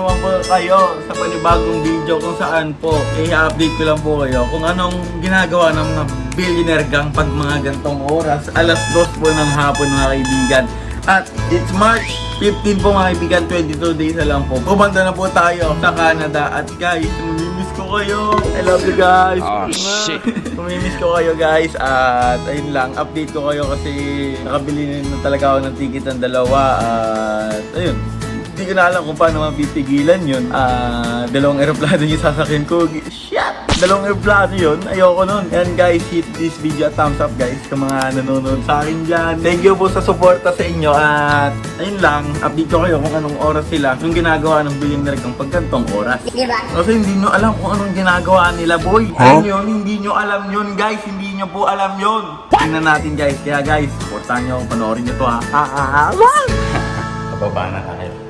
naman po kayo sa panibagong video kung saan po i-update ko lang po kayo kung anong ginagawa ng mga billionaire gang pag mga gantong oras. Alas 2 po ng hapon mga kaibigan. At it's March 15 po mga kaibigan, 22 days na lang po. Kumanda na po tayo sa Canada. At guys, mamimiss ko kayo. I love you guys. Oh shit. Mamimiss ko kayo guys. At ayun lang, update ko kayo kasi nakabili na talaga ako ng ticket ng dalawa. At ayun, hindi ko na alam kung paano mapipigilan yun. Dalawang aeroplano yung sasakyan ko. Shit! Dalawang aeroplano yun. Ayoko nun. And guys, hit this video a thumbs up guys sa mga nanonood sa akin dyan. Thank you po sa suporta sa inyo. At ayun lang, update ko kayo kung anong oras sila yung ginagawa ng billionaire kang pagkantong oras. Diba? Kasi hindi nyo alam kung anong ginagawa nila, boy. Huh? Yun, hindi nyo alam yun, guys. Hindi nyo po alam yun. Tingnan natin, guys. Kaya, guys, supportahan nyo. Panoorin nyo to, ha. Kababa na tayo.